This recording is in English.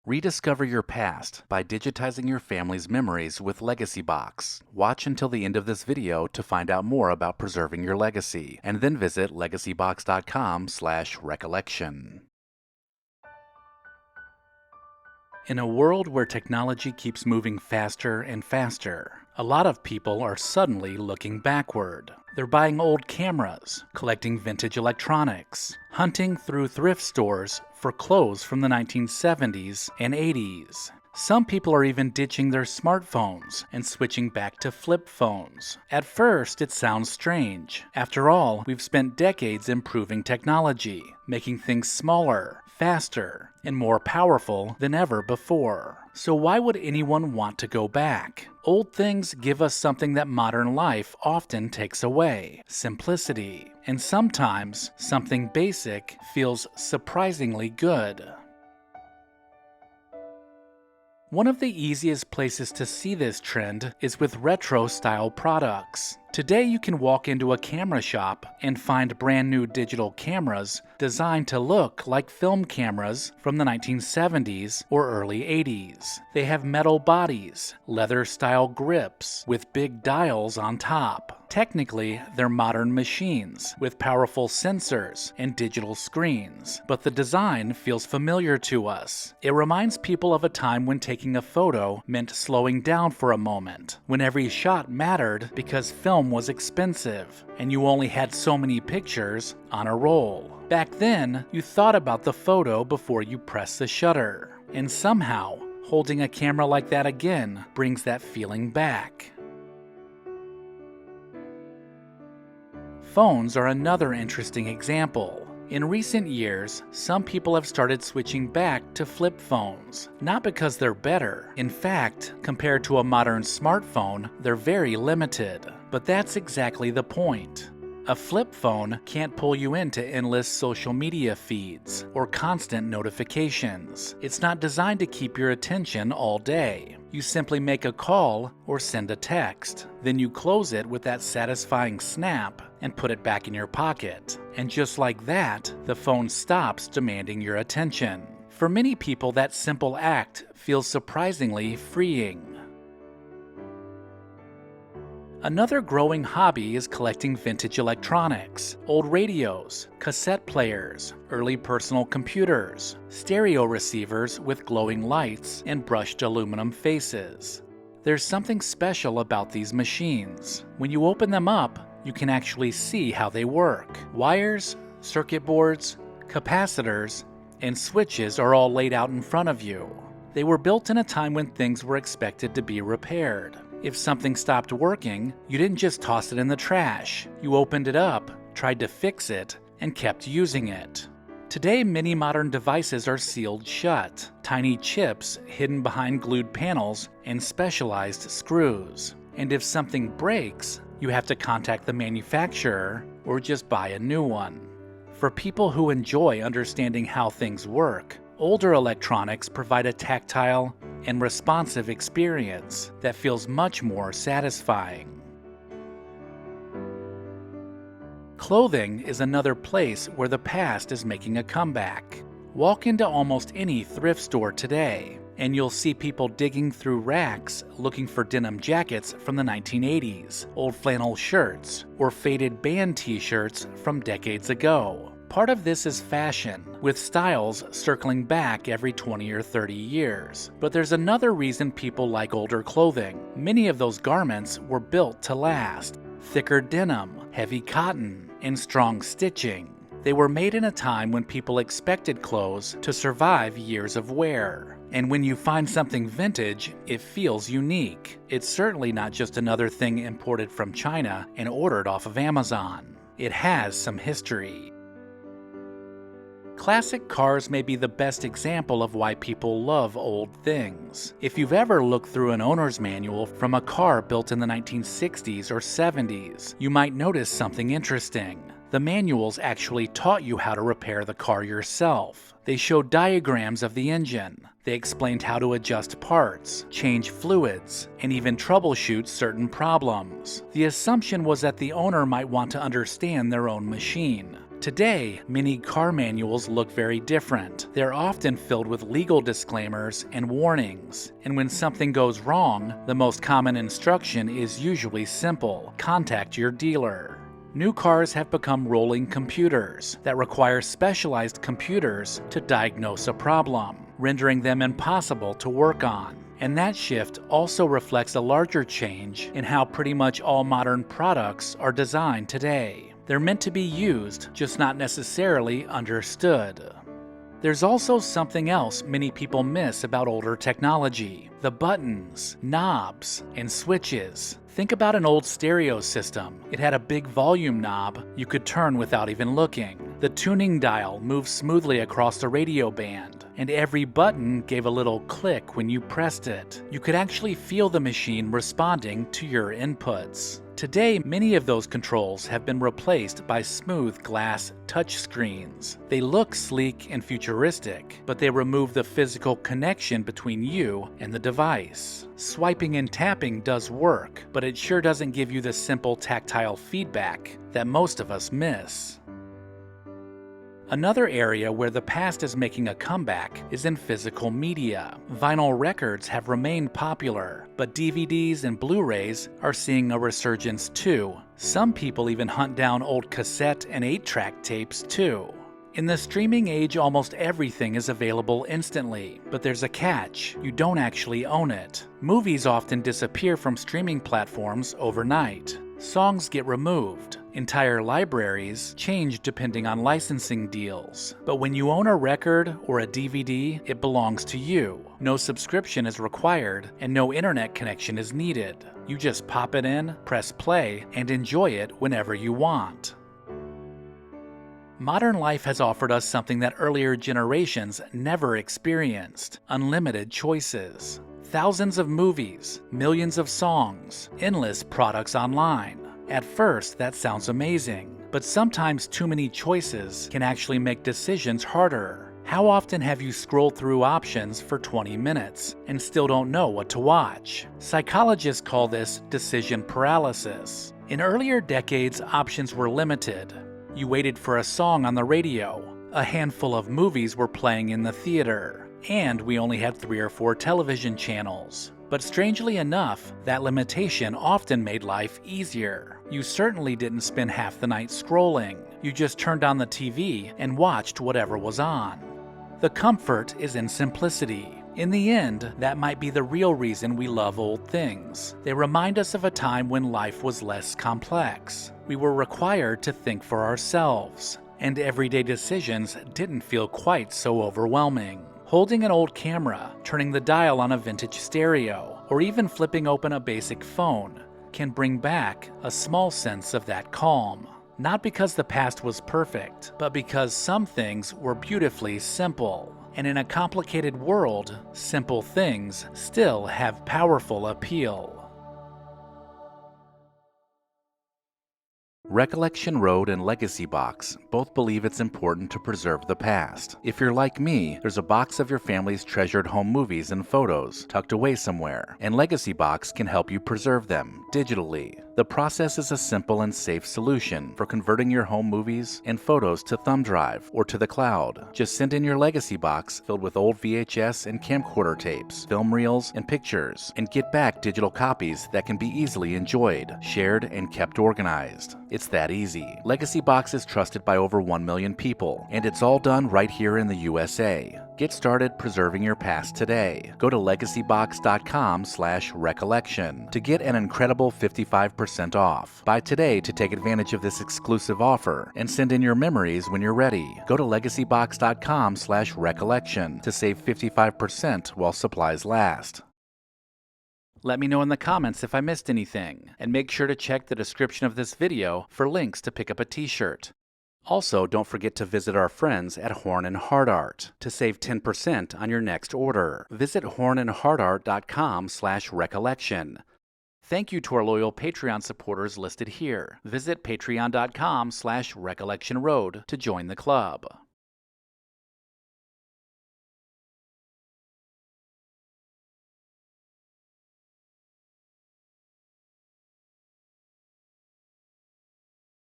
Rediscover your past by digitizing your family's memories with LEGACYBOX. Watch until the end of this video to find out more about preserving your legacy, and then visit legacybox.com/recollection. In a world where technology keeps moving faster and faster, a lot of people are suddenly looking backward. They're buying old cameras, collecting vintage electronics, hunting through thrift stores for clothes from the 1970s and 80s. Some people are even ditching their smartphones and switching back to flip phones. At first, it sounds strange. After all, we've spent decades improving technology, making things smaller, faster, and more powerful than ever before. So why would anyone want to go back? Old things give us something that modern life often takes away: simplicity. And sometimes something basic feels surprisingly good. One of the easiest places to see this trend is with retro-style products. Today you can walk into a camera shop and find brand new digital cameras designed to look like film cameras from the 1970s or early 80s. They have metal bodies, leather-style grips with big dials on top. Technically, they're modern machines with powerful sensors and digital screens, but the design feels familiar to us. It reminds people of a time when taking a photo meant slowing down for a moment, when every shot mattered because film was expensive, and you only had so many pictures on a roll. Back then, you thought about the photo before you pressed the shutter, and somehow, holding a camera like that again brings that feeling back. Phones are another interesting example. In recent years, some people have started switching back to flip phones, not because they're better. In fact, compared to a modern smartphone, they're very limited. But that's exactly the point. A flip phone can't pull you into endless social media feeds or constant notifications. It's not designed to keep your attention all day. You simply make a call or send a text. Then you close it with that satisfying snap and put it back in your pocket. And just like that, the phone stops demanding your attention. For many people, that simple act feels surprisingly freeing. Another growing hobby is collecting vintage electronics: old radios, cassette players, early personal computers, stereo receivers with glowing lights and brushed aluminum faces. There's something special about these machines. When you open them up, you can actually see how they work. Wires, circuit boards, capacitors, and switches are all laid out in front of you. They were built in a time when things were expected to be repaired. If something stopped working, you didn't just toss it in the trash. You opened it up, tried to fix it, and kept using it. Today, many modern devices are sealed shut, tiny chips hidden behind glued panels and specialized screws. And if something breaks, you have to contact the manufacturer or just buy a new one. For people who enjoy understanding how things work, older electronics provide a tactile and responsive experience that feels much more satisfying. Clothing is another place where the past is making a comeback. Walk into almost any thrift store today, and you'll see people digging through racks looking for denim jackets from the 1980s, old flannel shirts, or faded band t-shirts from decades ago. Part of this is fashion, with styles circling back every 20 or 30 years. But there's another reason people like older clothing. Many of those garments were built to last. Thicker denim, heavy cotton, and strong stitching. They were made in a time when people expected clothes to survive years of wear. And when you find something vintage, it feels unique. It's certainly not just another thing imported from China and ordered off of Amazon. It has some history. Classic cars may be the best example of why people love old things. If you've ever looked through an owner's manual from a car built in the 1960s or 70s, you might notice something interesting. The manuals actually taught you how to repair the car yourself. They showed diagrams of the engine. They explained how to adjust parts, change fluids, and even troubleshoot certain problems. The assumption was that the owner might want to understand their own machine. Today, many car manuals look very different. They're often filled with legal disclaimers and warnings. And when something goes wrong, the most common instruction is usually simple: contact your dealer. New cars have become rolling computers that require specialized computers to diagnose a problem, rendering them impossible to work on. And that shift also reflects a larger change in how pretty much all modern products are designed today. They're meant to be used, just not necessarily understood. There's also something else many people miss about older technology: the buttons, knobs, and switches. Think about an old stereo system. It had a big volume knob you could turn without even looking. The tuning dial moved smoothly across the radio band, and every button gave a little click when you pressed it. You could actually feel the machine responding to your inputs. Today, many of those controls have been replaced by smooth glass touchscreens. They look sleek and futuristic, but they remove the physical connection between you and the device. Swiping and tapping does work, but it sure doesn't give you the simple tactile feedback that most of us miss. Another area where the past is making a comeback is in physical media. Vinyl records have remained popular, but DVDs and Blu-rays are seeing a resurgence too. Some people even hunt down old cassette and 8-track tapes too. In the streaming age, almost everything is available instantly, but there's a catch: you don't actually own it. Movies often disappear from streaming platforms overnight. Songs get removed. Entire libraries change depending on licensing deals. But when you own a record or a DVD, it belongs to you. No subscription is required, and no internet connection is needed. You just pop it in, press play, and enjoy it whenever you want. Modern life has offered us something that earlier generations never experienced: unlimited choices. Thousands of movies, millions of songs, endless products online. At first, that sounds amazing, but sometimes too many choices can actually make decisions harder. How often have you scrolled through options for 20 minutes and still don't know what to watch? Psychologists call this decision paralysis. In earlier decades, options were limited. You waited for a song on the radio, a handful of movies were playing in the theater, and we only had 3 or 4 television channels. But strangely enough, that limitation often made life easier. You certainly didn't spend half the night scrolling. You just turned on the TV and watched whatever was on. The comfort is in simplicity. In the end, that might be the real reason we love old things. They remind us of a time when life was less complex. We were required to think for ourselves, and everyday decisions didn't feel quite so overwhelming. Holding an old camera, turning the dial on a vintage stereo, or even flipping open a basic phone can bring back a small sense of that calm. Not because the past was perfect, but because some things were beautifully simple. And in a complicated world, simple things still have powerful appeal. Recollection Road and LEGACYBOX both believe it's important to preserve the past. If you're like me, there's a box of your family's treasured home movies and photos tucked away somewhere, and LEGACYBOX can help you preserve them digitally. The process is a simple and safe solution for converting your home movies and photos to thumb drive or to the cloud. Just send in your LEGACYBOX filled with old VHS and camcorder tapes, film reels, and pictures, and get back digital copies that can be easily enjoyed, shared, and kept organized. It's that easy. LEGACYBOX is trusted by over 1 million people, and it's all done right here in the USA. Get started preserving your past today. Go to LEGACYBOX.com/recollection to get an incredible 55% off. Buy today to take advantage of this exclusive offer and send in your memories when you're ready. Go to LEGACYBOX.com/recollection to save 55% while supplies last. Let me know in the comments if I missed anything, and make sure to check the description of this video for links to pick up a t-shirt. Also, don't forget to visit our friends at Horn & Hardart to save 10% on your next order. Visit hornandhardart.com/recollection. Thank you to our loyal Patreon supporters listed here. Visit patreon.com/recollectionroad to join the club.